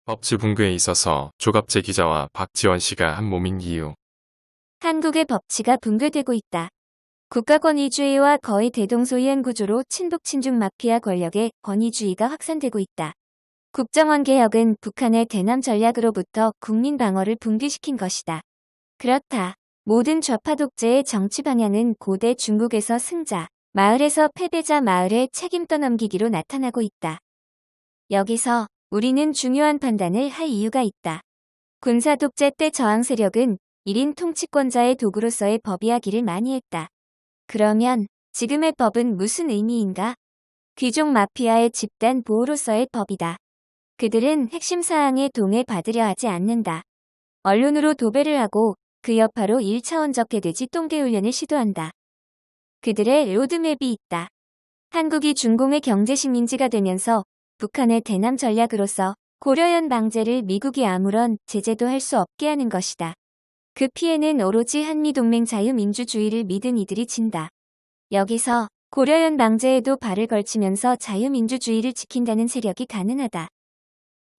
법치 붕괴에 있어서 조갑재 기자와 박지원 씨가 한 몸인 이유. 한국의 법치가 붕괴되고 있다. 국가 권위주의와 거의 대동소이한 구조로 친북 친중 마피아 권력의 권위주의가 확산되고 있다. 국정원 개혁은 북한의 대남 전략으로부터 국민 방어를 붕괴시킨 것이다. 그렇다. 모든 좌파 독재의 정치 방향은 고대 중국에서 승자, 마을에서 패배자 마을에 책임 떠넘기기로 나타나고 있다. 여기서 우리는 중요한 판단을 할 이유가 있다. 군사 독재 때 저항 세력은 1인 통치권자의 도구로서의 법이야기를 많이 했다. 그러면 지금의 법은 무슨 의미인가? 귀족 마피아의 집단 보호로서의 법이다. 그들은 핵심 사항에 동의받으려 하지 않는다. 언론으로 도배를 하고 그 여파로 1차원적 개돼지 똥개훈련을 시도한다. 그들의 로드맵이 있다. 한국이 중공의 경제식민지가 되면서 북한의 대남 전략으로서 고려연 방제를 미국이 아무런 제재도 할 수 없게 하는 것이다. 그 피해는 오로지 한미동맹 자유민주주의를 믿은 이들이 진다. 여기서 고려연 방제에도 발을 걸치면서 자유민주주의를 지킨다는 세력이 가능하다.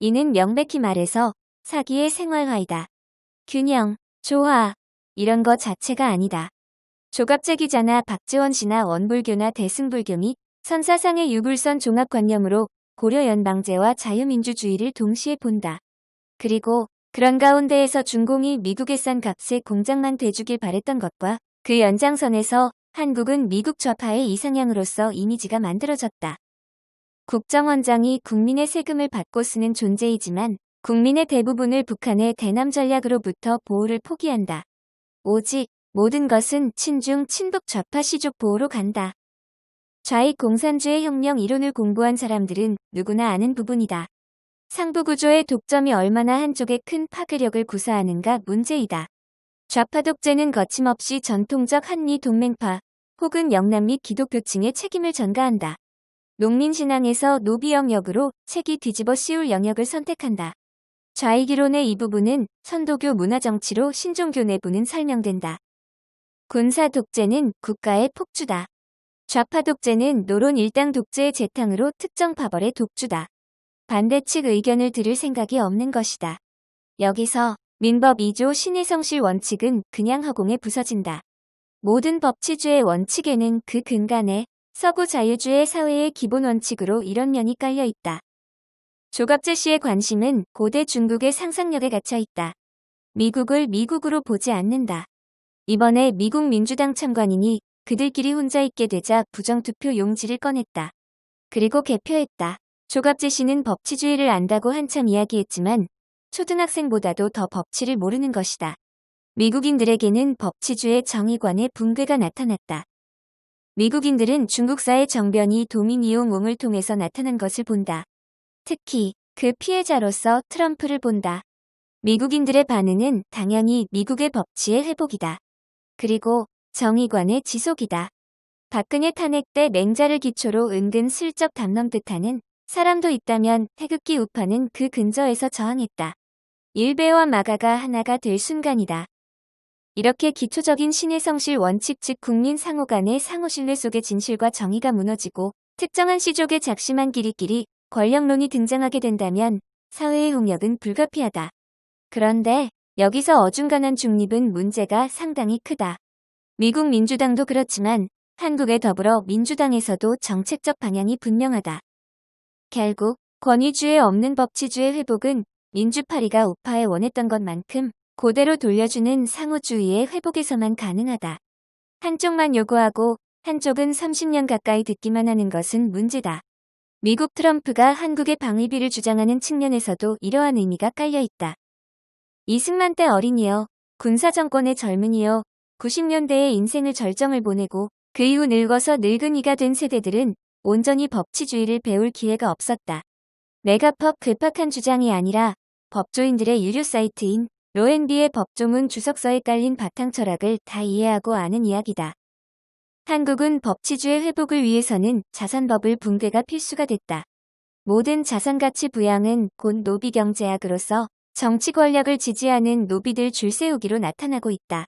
이는 명백히 말해서 사기의 생활화이다. 균형, 조화, 이런 것 자체가 아니다. 조갑재 기자나 박지원 씨나 원불교나 대승불교 및 선사상의 유불선 종합관념으로 고려연방제와 자유민주주의를 동시에 본다. 그리고 그런 가운데에서 중공이 미국에 싼 값에 공장만 돼주길 바랬던 것과 그 연장선에서 한국은 미국 좌파의 이상향으로서 이미지가 만들어졌다. 국정원장이 국민의 세금을 받고 쓰는 존재이지만 국민의 대부분을 북한의 대남 전략으로부터 보호를 포기한다. 오직 모든 것은 친중 친북 좌파 시족 보호로 간다. 좌익 공산주의 혁명 이론을 공부한 사람들은 누구나 아는 부분이다. 상부구조의 독점이 얼마나 한쪽에 큰 파괴력을 구사하는가 문제이다. 좌파 독재는 거침없이 전통적 한미 동맹파 혹은 영남 및 기독교층의 책임을 전가한다. 농민신앙에서 노비 영역으로 책이 뒤집어 씌울 영역을 선택한다. 좌익 이론의 이 부분은 선도교 문화정치로 신종교 내부는 설명된다. 군사 독재는 국가의 폭주다. 좌파 독재는 노론 일당 독재의 재탕으로 특정 파벌의 독주다. 반대측 의견을 들을 생각이 없는 것이다. 여기서 민법 2조 신의성실 원칙은 그냥 허공에 부서진다. 모든 법치주의 원칙에는 그 근간에 서구 자유주의 사회의 기본 원칙으로 이런 면이 깔려 있다. 조갑재 씨의 관심은 고대 중국의 상상력에 갇혀 있다. 미국을 미국으로 보지 않는다. 이번에 미국 민주당 참관인이 그들끼리 혼자 있게 되자 부정투표 용지를 꺼냈다. 그리고 개표했다. 조갑재 씨는 법치주의를 안다고 한참 이야기했지만 초등학생보다도 더 법치를 모르는 것이다. 미국인들에게는 법치주의 정의관의 붕괴가 나타났다. 미국인들은 중국사의 정변이 도민이용웅을 통해서 나타난 것을 본다. 특히 그 피해자로서 트럼프를 본다. 미국인들의 반응은 당연히 미국의 법치의 회복이다. 그리고 정의관의 지속이다. 박근혜 탄핵 때 맹자를 기초로 은근 슬쩍 담 넘듯하는 사람도 있다면 태극기 우파는 그 근저에서 저항했다. 일베와 마가가 하나가 될 순간이다. 이렇게 기초적인 신의성실 원칙 즉 국민 상호 간의 상호신뢰 속의 진실과 정의가 무너지고 특정한 시족의 작심한 끼리끼리 권력론이 등장하게 된다면 사회의 홍역은 불가피하다. 그런데 여기서 어중간한 중립은 문제가 상당히 크다. 미국 민주당도 그렇지만 한국의 더불어민주당에서도 정책적 방향이 분명하다. 결국 권위주의 없는 법치주의 회복은 민주파리가 우파에 원했던 것만큼 그대로 돌려주는 상호주의의 회복에서만 가능하다. 한쪽만 요구하고 한쪽은 30년 가까이 듣기만 하는 것은 문제다. 미국 트럼프가 한국의 방위비를 주장하는 측면에서도 이러한 의미가 깔려있다. 이승만 때 어린이여, 군사정권의 젊은이여, 90년대의 인생을 절정을 보내고 그 이후 늙어서 늙은이가 된 세대들은 온전히 법치주의를 배울 기회가 없었다. 메가법 글팍한 주장이 아니라 법조인들의 유료 사이트인 로앤비의 법조문 주석서에 깔린 바탕철학을 다 이해하고 아는 이야기다. 한국은 법치주의 회복을 위해서는 자산버블 붕괴가 필수가 됐다. 모든 자산가치 부양은 곧 노비경제학으로서 정치 권력을 지지하는 노비들 줄세우기로 나타나고 있다.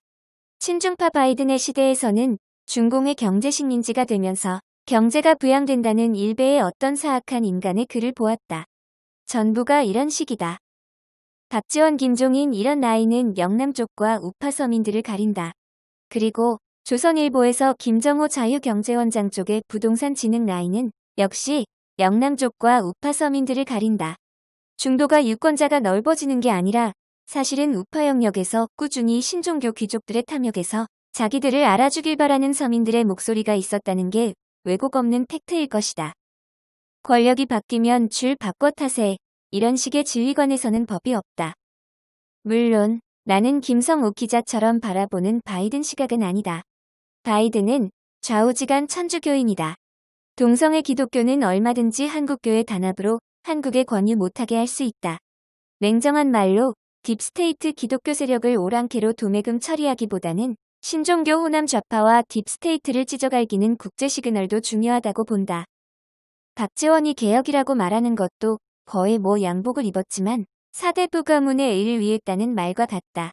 친중파 바이든의 시대에서는 중공의 경제식민지가 되면서 경제가 부양된다는 일베의 어떤 사악한 인간의 글을 보았다. 전부가 이런 식이다. 박지원, 김종인 이런 라인은 영남 쪽과 우파 서민들을 가린다. 그리고 조선일보에서 김정호 자유경제원장 쪽의 부동산 진흥 라인은 역시 영남 쪽과 우파 서민들을 가린다. 중도가 유권자가 넓어지는 게 아니라 사실은 우파 영역에서 꾸준히 신종교 귀족들의 탐욕에서 자기들을 알아주길 바라는 서민들의 목소리가 있었다는 게 왜곡 없는 팩트일 것이다. 권력이 바뀌면 줄 바꿔 타세, 이런 식의 지휘관에서는 법이 없다. 물론 나는 김성욱 기자처럼 바라보는 바이든 시각은 아니다. 바이든은 좌우지간 천주교인이다. 동성애 기독교는 얼마든지 한국교회 단합으로 한국에 권유 못하게 할 수 있다. 냉정한 말로 딥스테이트 기독교 세력을 오랑캐로 도매금 처리하기보다는 신종교 호남 좌파와 딥스테이트를 찢어갈기는 국제 시그널도 중요하다고 본다. 박지원이 개혁이라고 말하는 것도 거의 양복을 입었지만 사대부 가문의 의를 위했다는 말과 같다.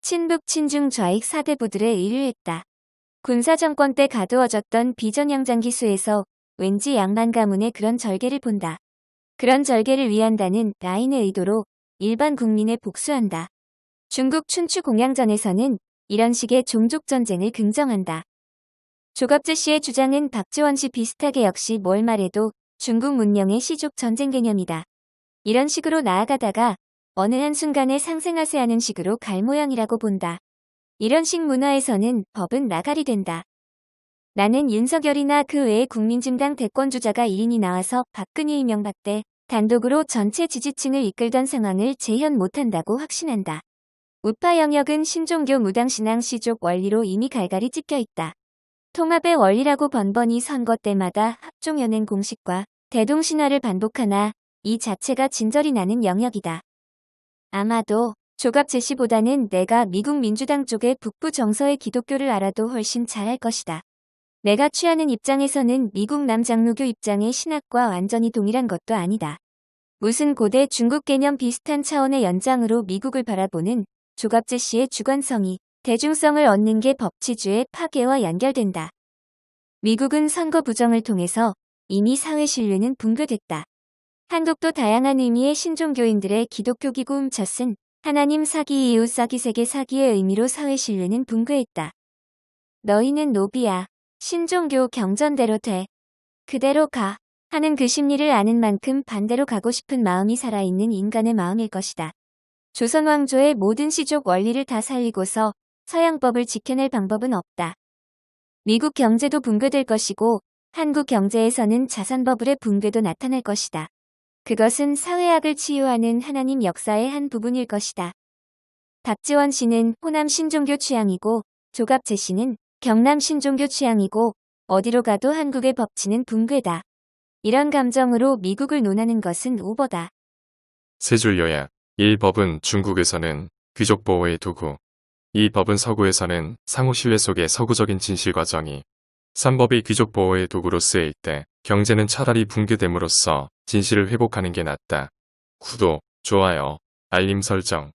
친북 친중 좌익 사대부들의 의를 했다. 군사정권 때 가두어졌던 비전향장 기수에서 왠지 양반 가문의 그런 절개를 본다. 그런 절개를 위한다는 라인의 의도로 일반 국민에 복수한다. 중국 춘추 공양전에서는 이런 식의 종족전쟁을 긍정한다. 조갑재 씨의 주장은 박지원 씨 비슷하게 역시 뭘 말해도 중국 문명의 시족 전쟁 개념이다. 이런 식으로 나아가다가 어느 한순간에 상생하세 하는 식으로 갈 모양이라고 본다. 이런 식 문화에서는 법은 나가리 된다. 나는 윤석열이나 그 외의 국민진당 대권주자가 1인이 나와서 박근혜 이명박 때 단독으로 전체 지지층을 이끌던 상황을 재현 못한다고 확신한다. 우파 영역은 신종교 무당신앙 시족 원리로 이미 갈갈이 찢겨 있다. 통합의 원리라고 번번이 선거 때마다 합종연행 공식과 대동신화를 반복하나 이 자체가 진절이 나는 영역이다. 아마도 조갑재 씨보다는 내가 미국 민주당 쪽의 북부 정서의 기독교를 알아도 훨씬 잘할 것이다. 내가 취하는 입장에서는 미국 남장로교 입장의 신학과 완전히 동일한 것도 아니다. 무슨 고대 중국 개념 비슷한 차원의 연장으로 미국을 바라보는 조갑재 씨의 주관성이 대중성을 얻는 게 법치주의 파괴와 연결된다. 미국은 선거 부정을 통해서 이미 사회 신뢰는 붕괴됐다. 한국도 다양한 의미의 신종교인들의 기독교 기구 훔쳐쓴 하나님 사기 이후 사기 세계 사기의 의미로 사회 신뢰는 붕괴했다. 너희는 노비야. 신종교 경전대로 돼. 그대로 가. 하는 그 심리를 아는 만큼 반대로 가고 싶은 마음이 살아있는 인간의 마음일 것이다. 조선 왕조의 모든 시족 원리를 다 살리고서 서양법을 지켜낼 방법은 없다. 미국 경제도 붕괴될 것이고 한국 경제에서는 자산버블의 붕괴도 나타날 것이다. 그것은 사회학을 치유하는 하나님 역사의 한 부분일 것이다. 박지원 씨는 호남 신종교 취향이고 조갑재 씨는 경남 신종교 취향이고 어디로 가도 한국의 법치는 붕괴다. 이런 감정으로 미국을 논하는 것은 오버다. 세 줄 요약. 1법은 중국에서는 귀족 보호의 도구. 2법은 서구에서는 상호 신뢰 속의 서구적인 진실 과정이 3법이 귀족 보호의 도구로 쓰일 때 경제는 차라리 붕괴됨으로써 진실을 회복하는 게 낫다. 구독, 좋아요, 알림 설정.